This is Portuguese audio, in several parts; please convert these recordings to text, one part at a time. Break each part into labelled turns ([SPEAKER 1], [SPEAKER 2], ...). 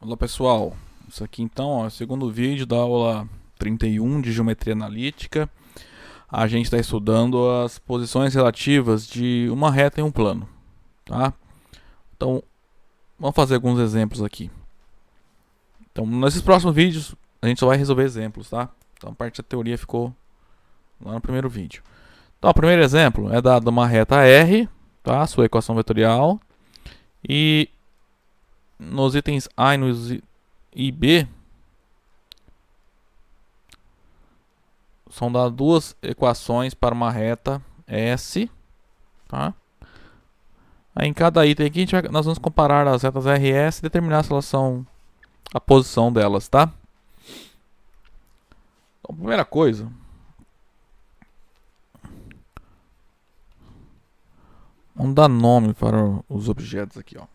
[SPEAKER 1] Olá pessoal, isso aqui então ó, é o segundo vídeo da aula 31 de Geometria Analítica. A gente está estudando as posições relativas de uma reta em um plano, tá? Então, vamos fazer alguns exemplos aqui. Então, nesses próximos vídeos, a gente só vai resolver exemplos, tá? Então, a parte da teoria ficou lá no primeiro vídeo. Então, o primeiro exemplo é dado uma reta R, tá? Sua equação vetorial. E nos itens A e B, são dadas duas equações para uma reta S, tá? Aí em cada item aqui nós vamos comparar as retas R e S e determinar se elas são a posição delas, tá? Então, primeira coisa, vamos dar nome para os objetos aqui, ó.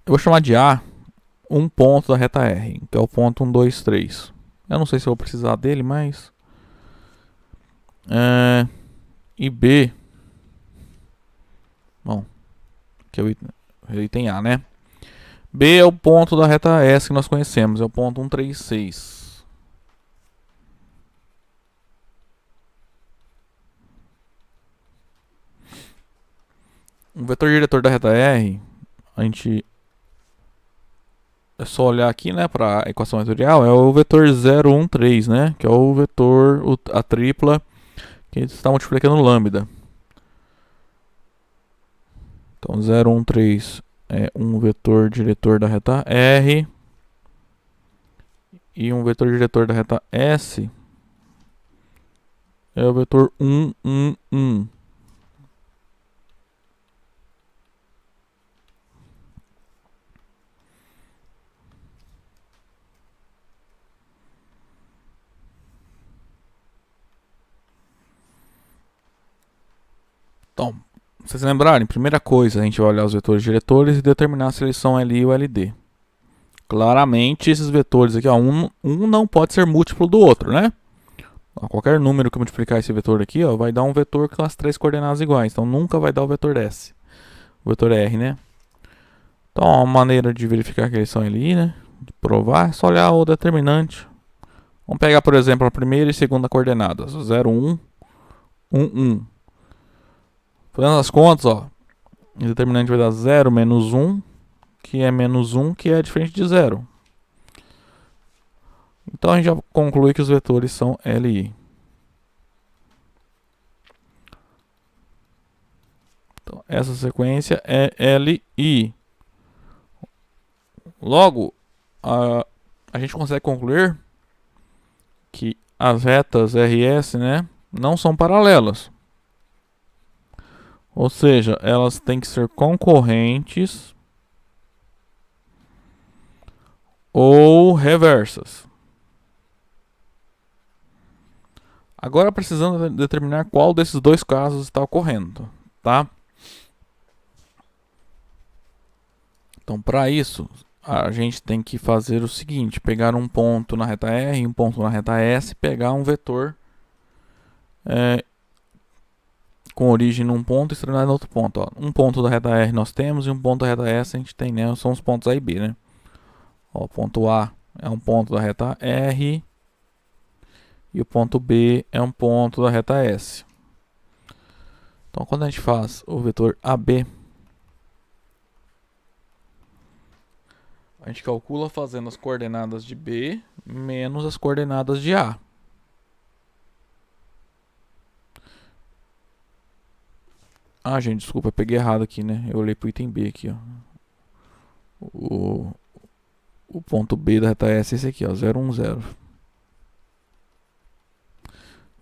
[SPEAKER 1] Eu vou chamar de A um ponto da reta R, que é o ponto 1, 2, 3. Eu não sei se eu vou precisar dele, mas... E B... Bom, que é o item A, né? B é o ponto da reta S que nós conhecemos, é o ponto 1, 3, 6. O vetor diretor da reta R, a gente... É só olhar aqui, né, para a equação vetorial, é o vetor 0, 1, 3, né? Que é o vetor, a tripla, que está multiplicando lambda. Então, 0, 1, 3 é um vetor diretor da reta R. E um vetor diretor da reta S é o vetor 1, 1, 1. Então, se vocês lembrarem, primeira coisa, a gente vai olhar os vetores diretores e determinar se eles são LI ou LD. Claramente, esses vetores aqui, ó, um não pode ser múltiplo do outro, né? Ó, qualquer número que multiplicar esse vetor aqui, ó, vai dar um vetor com as três coordenadas iguais. Então, nunca vai dar o vetor S. O vetor R, né? Então, ó, uma maneira de verificar que eles são LI, né? De provar, é só olhar o determinante. Vamos pegar, por exemplo, a primeira e segunda coordenadas. 0, 1, 1, 1. Fazendo as contas, ó, o determinante vai dar 0 menos 1, que é menos 1, que é diferente de 0. Então a gente já conclui que os vetores são LI. Então, essa sequência é LI. Logo, a gente consegue concluir que as retas RS, né, não são paralelas. Ou seja, elas têm que ser concorrentes ou reversas. Agora precisamos determinar qual desses dois casos está ocorrendo, tá? Então, para isso, a gente tem que fazer o seguinte: pegar um ponto na reta R e um ponto na reta S, pegar um vetor com origem num ponto e extremidade no outro ponto. Ó. Um ponto da reta R nós temos e um ponto da reta S a gente tem, né? São os pontos A e B, né? Ó, o ponto A é um ponto da reta R e o ponto B é um ponto da reta S. Então, quando a gente faz o vetor AB, a gente calcula fazendo as coordenadas de B menos as coordenadas de A. Ah, gente, desculpa, eu peguei errado aqui, né? Eu olhei pro item B aqui, ó. O ponto B da reta S é esse aqui, ó, 0, 1, 0.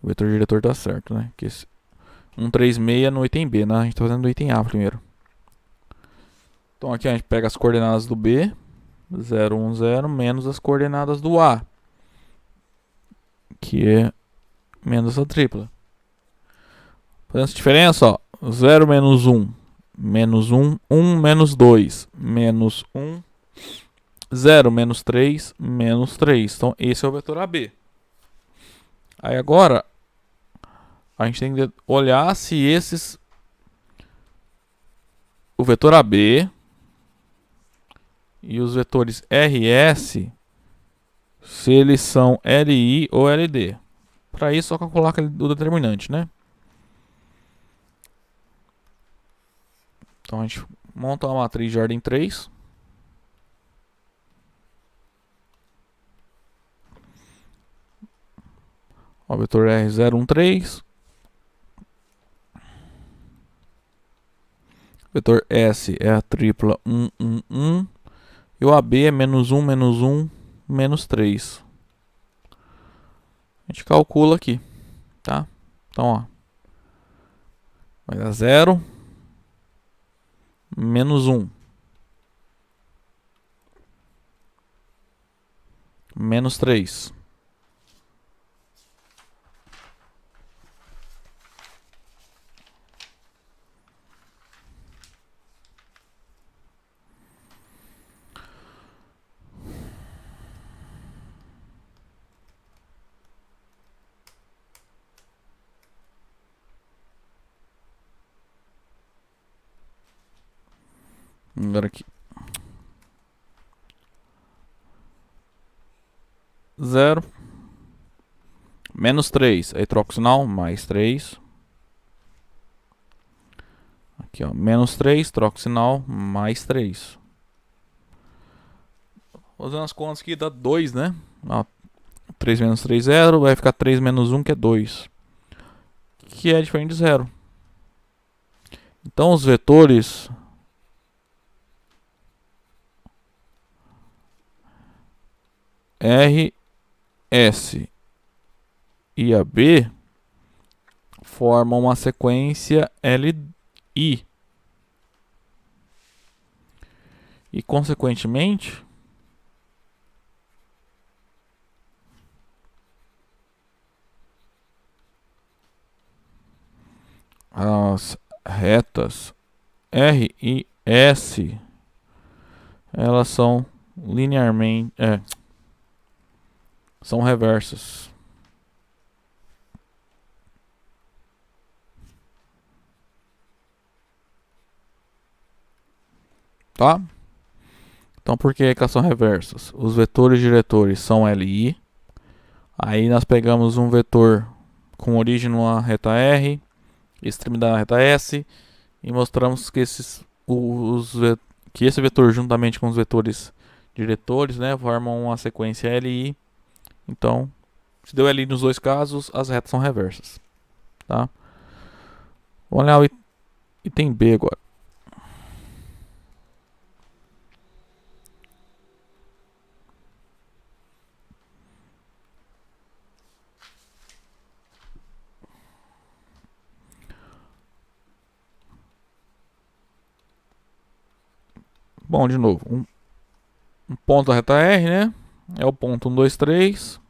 [SPEAKER 1] O vetor diretor tá certo, né? Que esse 136 no item B, né? A gente tá fazendo do item A primeiro. Então aqui a gente pega as coordenadas do B, 0, 1, 0, menos as coordenadas do A, que é menos a tripla. Fazendo essa diferença, ó, 0 menos 1, menos 1, 1 menos 2, menos 1, 0 menos 3, menos 3. Então esse é o vetor AB. Aí agora, a gente tem que olhar se esses... O vetor AB e os vetores RS, se eles são LI ou LD. Para isso, só calcular o determinante, né? Então a gente monta uma matriz de ordem 3. O vetor R013. Vetor S é a tripla 1, 1, 1. E o AB é menos 1, menos 1, menos 3. A gente calcula aqui, tá? Então, ó. Vai dar 0, menos 1, menos 3. Agora aqui. 0. Menos 3. Aí troca o sinal. Mais 3. Aqui, ó. Menos 3. Troca o sinal. Mais 3. Usando as contas aqui dá 2, né? Ó, 3 menos 3, 0. Vai ficar 3 menos 1, que é 2. Que é diferente de 0. Então os vetores R, S e AB formam uma sequência LI. E consequentemente, as retas R e S, elas são linearmente, são reversas. Tá? Então por que elas são reversas? Os vetores diretores são LI. Aí nós pegamos um vetor com origem numa reta R, extremidade na reta S, e mostramos que que esse vetor juntamente com os vetores diretores, né, formam uma sequência LI. Então, se deu LI nos dois casos, as retas são reversas. Tá? Vamos olhar o item B agora. Bom, de novo, um ponto da reta R, né? É o ponto 1, 2, 3.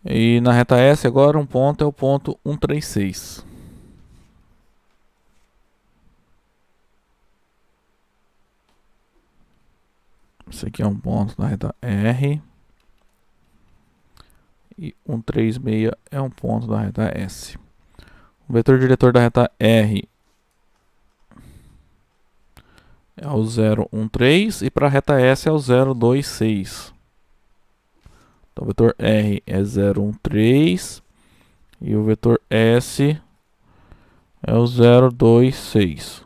[SPEAKER 1] E na reta S agora um ponto é o ponto 1, 3, 6. Esse aqui é um ponto da reta R. E 1, 3, 6 é um ponto da reta S. O vetor diretor da reta R é o 0, 1, 3. E para a reta S é o 0, 2, 6. Então o vetor R é 0, 1, 3. E o vetor S é o 0, 2, 6.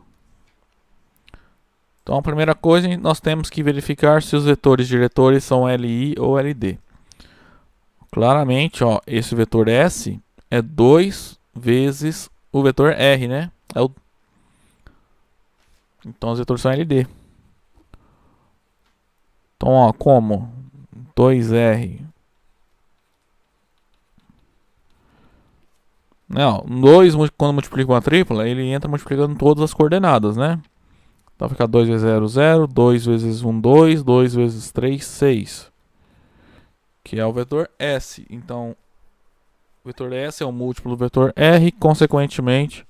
[SPEAKER 1] Então a primeira coisa, nós temos que verificar se os vetores diretores são LI ou LD. Claramente, ó, esse vetor S é 2 vezes o vetor R, né? Então os vetores são LD. Então, ó, como 2R. Não, 2 quando multiplica uma tripla, ele entra multiplicando todas as coordenadas, né? Então fica 2 vezes 0, 0, 2 vezes 1, 2, 2 vezes 3, 6. Que é o vetor S. Então, o vetor S é o múltiplo do vetor R, consequentemente,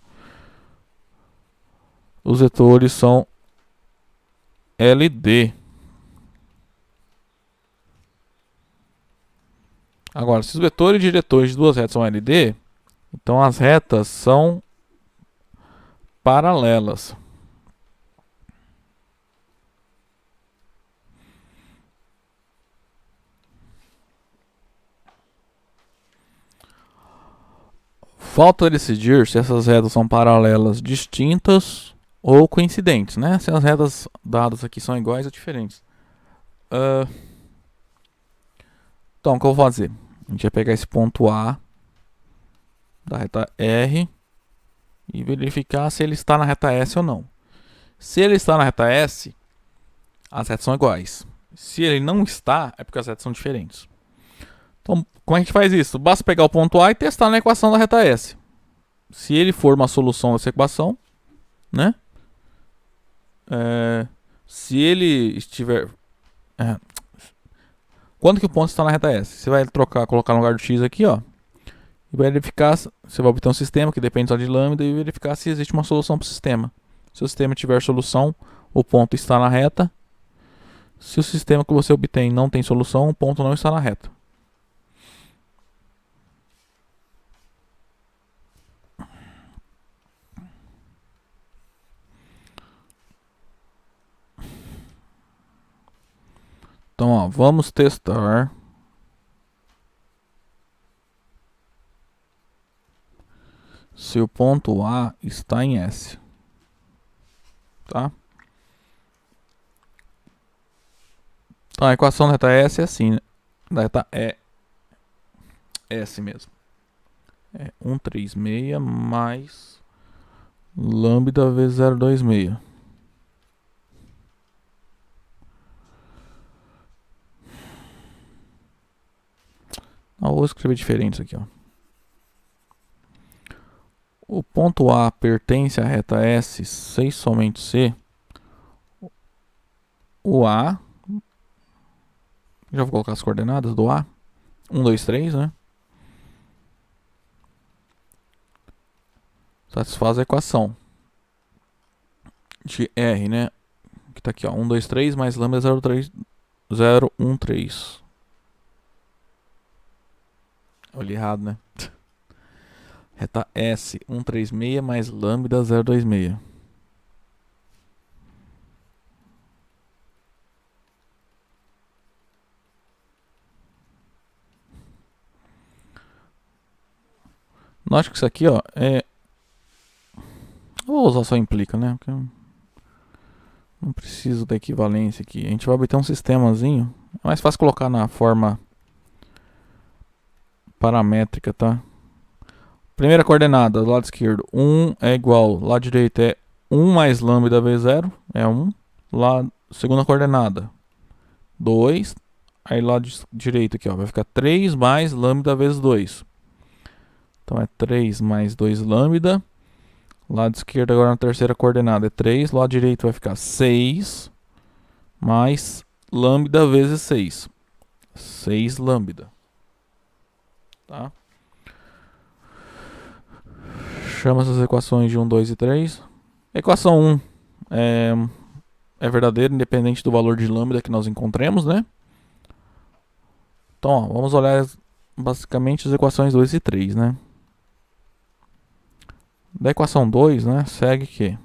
[SPEAKER 1] os vetores são LD. Agora, se os vetores diretores de duas retas são LD, Então as retas são paralelas. Falta decidir se essas retas são paralelas distintas ou coincidentes, né? Se as retas dadas aqui são iguais ou diferentes. Então, o que eu vou fazer? A gente vai pegar esse ponto A da reta R e verificar se ele está na reta S ou não. Se ele está na reta S, as retas são iguais. Se ele não está, é porque as retas são diferentes. Então, como a gente faz isso? Basta pegar o ponto A e testar na equação da reta S. Se ele for uma solução dessa equação, né? Se ele estiver... quando que o ponto está na reta S? Você vai colocar no lugar do x aqui, ó. E vai verificar, você vai obter um sistema que depende só de lambda e verificar se existe uma solução para o sistema. Se o sistema tiver solução, o ponto está na reta. Se o sistema que você obtém não tem solução, o ponto não está na reta. Então, ó, vamos testar se o ponto A está em S. Tá? Então, a equação da reta S é assim, né? Da reta E. S mesmo. É 136 mais lambda vezes 0,26. Não, vou escrever diferente isso aqui, ó. O ponto A pertence à reta S, se e somente se o A, já vou colocar as coordenadas do A, 1, 2, 3, né? Satisfaz a equação de R, né? Que tá aqui, ó, 1, 2, 3 mais lambda 0,3, 0, 1, 3. Olhei errado, né? Reta S, 136 mais lambda 0,26. Note que isso aqui, ó, é... Eu vou usar só implica, né? Porque eu não preciso da equivalência aqui. A gente vai obter um sistemazinho. É mais fácil colocar na forma paramétrica, tá? Primeira coordenada, do lado esquerdo, 1 é igual, lado direito é 1 mais lambda vezes 0, é 1. Segunda coordenada, 2. Aí lado direito aqui, ó, vai ficar 3 mais lambda vezes 2. Então é 3 mais 2 lambda. Lado esquerdo agora na terceira coordenada é 3. Lado direito vai ficar 6 mais lambda vezes 6. 6 lambda. Tá? Chama essas equações de 1, 2 e 3. Equação 1 é verdadeira, independente do valor de lambda que nós encontremos, né? Então, ó, vamos olhar basicamente as equações 2 e 3, né? Da equação 2, né, segue que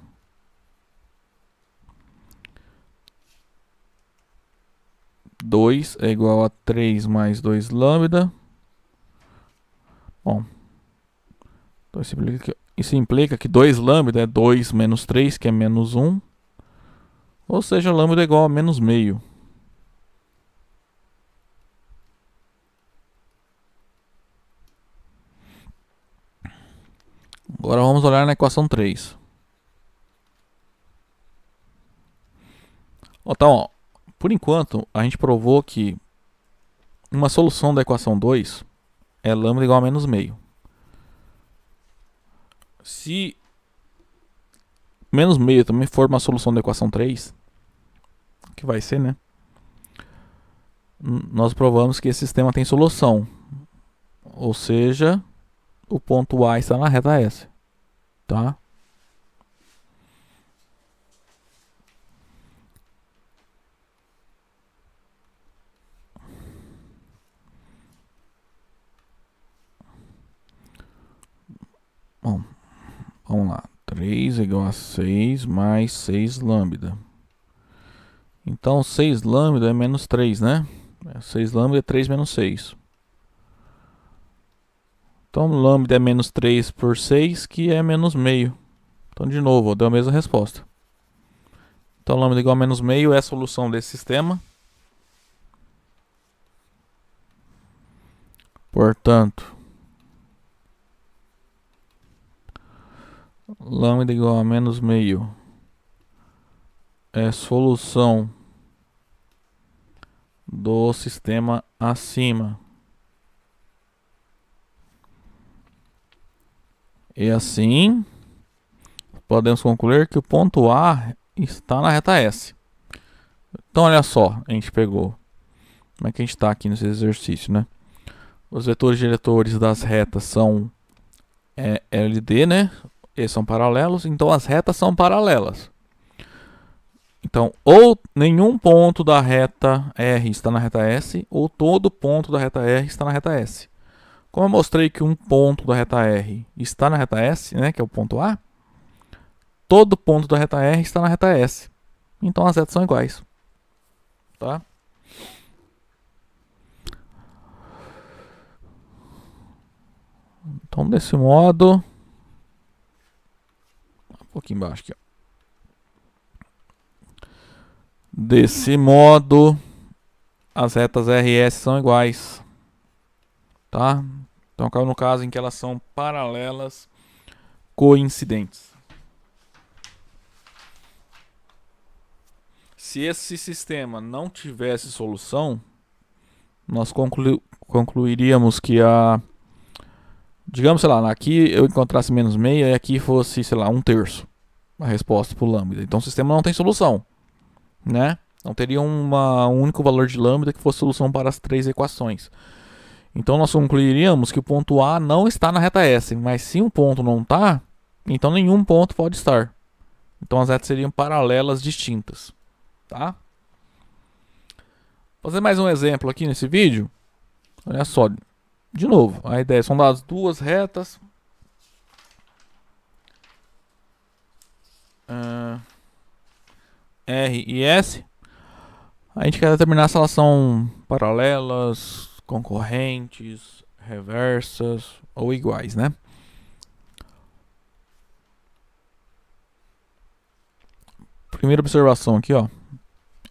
[SPEAKER 1] dois é igual a 3 mais 2 lambda. Bom, então isso implica que 2 lambda é 2 menos 3, que é menos 1. Ou seja, lambda é igual a menos meio. Agora vamos olhar na equação 3. Então, ó, por enquanto, a gente provou que uma solução da equação 2 é lambda igual a menos meio. Se menos meio também for uma solução da equação 3, que vai ser, né? Nós provamos que esse sistema tem solução. Ou seja, o ponto A está na reta S. Tá? Bom, vamos lá. 3 é igual a 6 mais 6 lambda. Então 6 lambda é menos 3, né? 6 lambda é 3 menos 6. Então lambda é menos 3 por 6, que é menos meio. Então de novo, deu a mesma resposta. Então lambda igual a menos meio é a solução desse sistema. Portanto, lambda igual a menos meio é solução do sistema acima. E assim, podemos concluir que o ponto A está na reta S. Então olha só, a gente pegou. Como é que a gente está aqui nesse exercício, né? Os vetores diretores das retas são LD, né? Eles são paralelos, então as retas são paralelas. Então, ou nenhum ponto da reta R está na reta S, ou todo ponto da reta R está na reta S. Como eu mostrei que um ponto da reta R está na reta S, né, que é o ponto A, todo ponto da reta R está na reta S. Então as retas são iguais. Tá? Então, desse modo, um pouquinho embaixo aqui, ó. Desse modo, as retas R e S são iguais. Tá? Então, no caso em que elas são paralelas coincidentes. Se esse sistema não tivesse solução, nós concluiríamos que digamos, sei lá, aqui eu encontrasse menos meia e aqui fosse, sei lá, 1/3 a resposta para o lambda. Então o sistema não tem solução, né? Não teria um único valor de lambda que fosse solução para as 3 equações. Então nós concluiríamos que o ponto A não está na reta S, mas se um ponto não está, então nenhum ponto pode estar. Então as retas seriam paralelas distintas, tá? Vou fazer mais um exemplo aqui nesse vídeo. Olha só, de novo, a ideia são dadas duas retas. R e S. A gente quer determinar se elas são paralelas, concorrentes, reversas ou iguais, né? Primeira observação aqui, ó.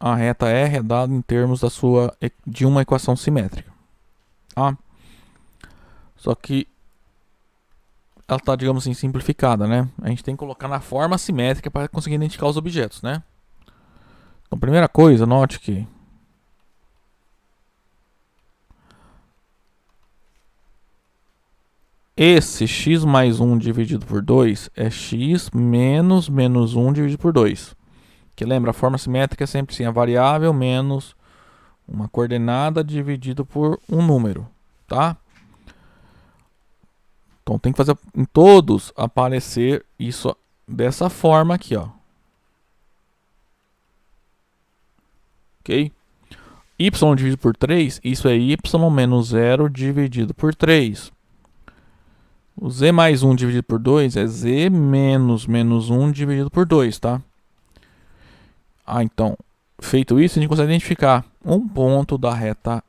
[SPEAKER 1] A reta R é dada em termos de uma equação simétrica. Tá? Só que ela está, digamos assim, simplificada, né? A gente tem que colocar na forma simétrica para conseguir identificar os objetos, né? Então, primeira coisa, note que esse x mais 1 dividido por 2 é x menos menos 1 dividido por 2. Que lembra, a forma simétrica é sempre assim, a variável menos uma coordenada dividido por um número, tá? Então tem que fazer em todos aparecer isso dessa forma aqui, ó. Ok? Y dividido por 3, isso é y menos 0 dividido por 3. O z mais 1 dividido por 2 é z menos menos 1 dividido por 2, tá? Então, feito isso, a gente consegue identificar um ponto da reta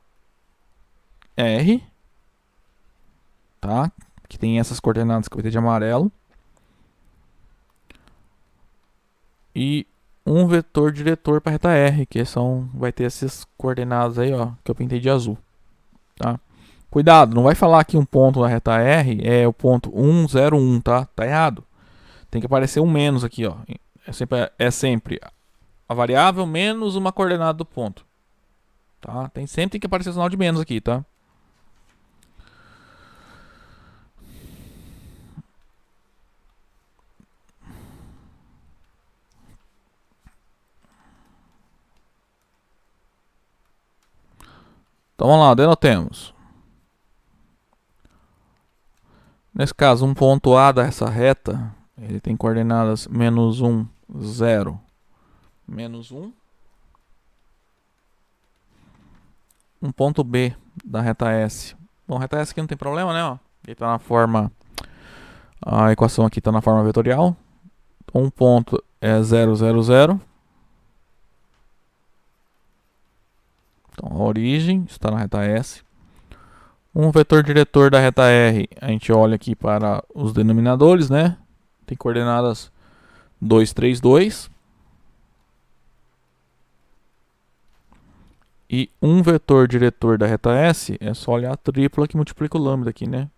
[SPEAKER 1] R, tá? Que tem essas coordenadas que eu vou ter de amarelo. E um vetor diretor para a reta R, que vai ter essas coordenadas aí, ó, que eu pintei de azul, tá? Cuidado, não vai falar que um ponto da reta R é o ponto 1, 0, 1, tá? Tá errado. Tem que aparecer um menos aqui, ó. É sempre a variável menos uma coordenada do ponto, tá? Sempre tem que aparecer o sinal de menos aqui, tá? Então vamos lá, denotemos. Nesse caso, um ponto A dessa reta, ele tem coordenadas menos 1, 0, menos 1. Um ponto B da reta S. Bom, reta S aqui não tem problema, né? Ó. Ele está na forma A equação aqui está na forma vetorial. Um ponto é 0, 0, 0. Então a origem está na reta S. Um vetor diretor da reta R, a gente olha aqui para os denominadores, né? Tem coordenadas 2, 3, 2. E um vetor diretor da reta S, é só olhar a tripla que multiplica o lambda aqui, né?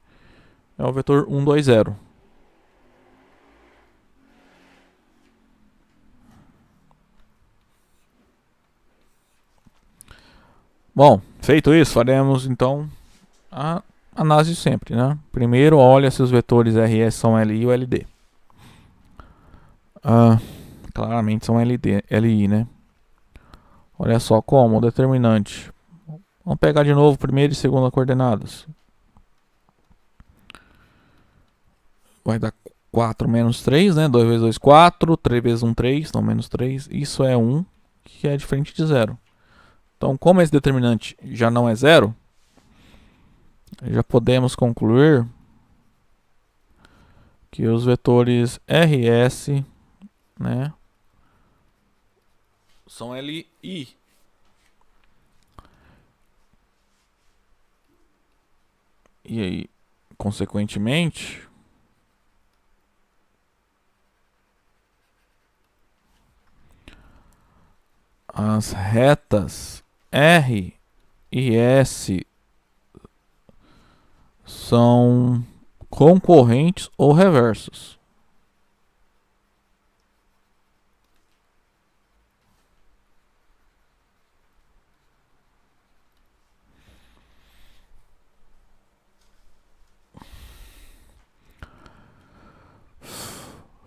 [SPEAKER 1] É o vetor 1, 2, 0. Bom, feito isso, faremos então a análise sempre, né? Primeiro, olha se os vetores RS são LI ou LD. Claramente são LI, né? Olha só como o determinante. Vamos pegar de novo primeira e segunda coordenadas. Vai dar 4 menos 3, né? 2 vezes 2, 4. 3 vezes 1, 3. Então, menos 3. Isso é 1, que é diferente de 0. Então, como esse determinante já não é 0, já podemos concluir que os vetores RS, né, são LI. E aí, consequentemente, as retas R e S são concorrentes ou reversos.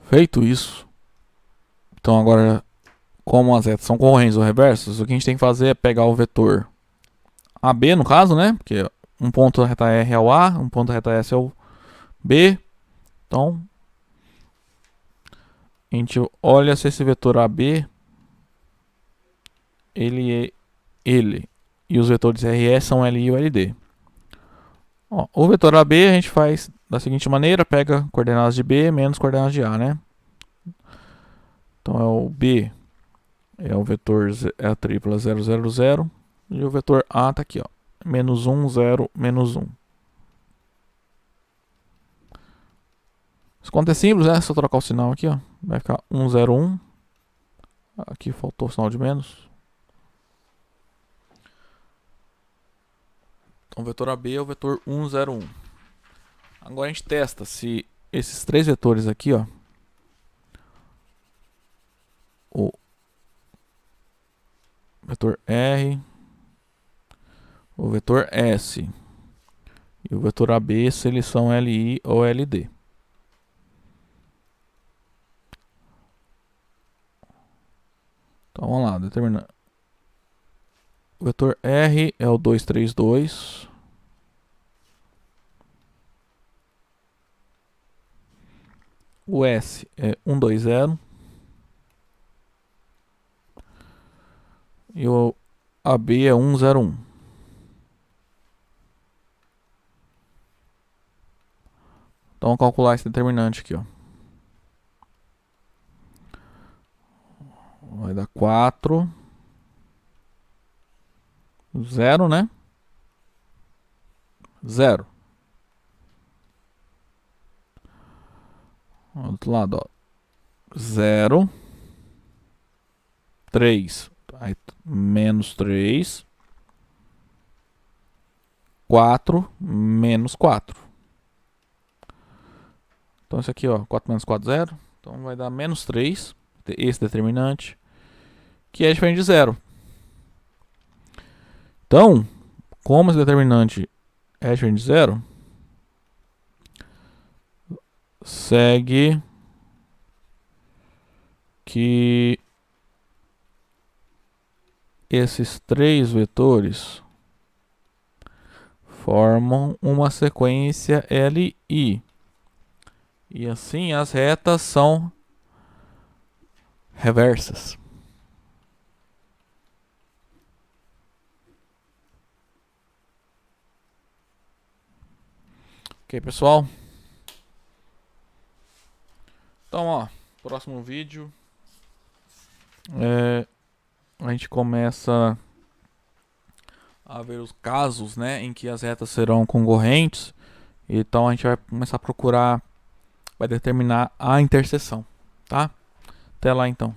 [SPEAKER 1] Feito isso, então agora, como as retas são concorrentes ou reversos, o que a gente tem que fazer é pegar o vetor AB, no caso, né? Porque um ponto da reta R é o A, um ponto da reta S é o B. Então, a gente olha se esse vetor AB ele e os vetores RS são LI ou LD. Ó, o vetor AB a gente faz da seguinte maneira: pega coordenadas de B menos coordenadas de A, né? Então é o B, é o vetor, é a tripla 0, 0, 0. E o vetor A tá aqui, ó. Menos 1, 0, menos 1. Essa conta é simples, né? Se eu trocar o sinal aqui, ó, vai ficar 1, 0, 1. Aqui faltou o sinal de menos. Então o vetor AB é o vetor 1, 0, 1. Agora a gente testa se esses três vetores aqui, ó, o vetor R, o vetor S e o vetor AB, se eles são LI ou LD. Então vamos lá, determinar. O vetor R é o 2, 3, 2. O S é 1, 2, 0. E o AB é 1, 0, 1. Então vamos calcular esse determinante aqui, ó. Vai dar 4, 0, né? 0. Do outro lado, ó. 0, 3. Aí, menos 3. 4, menos 4. Então isso aqui, ó. 4 menos 4, 0. Então vai dar menos 3. Esse determinante. Que é diferente de 0. Então, como esse determinante é diferente de 0, segue que esses três vetores formam uma sequência LI. E assim as retas são reversas. Ok, pessoal? Então, ó, próximo vídeo a gente começa a ver os casos, né, em que as retas serão concorrentes. Então a gente vai começar a procurar, vai determinar a interseção, tá? Até lá então.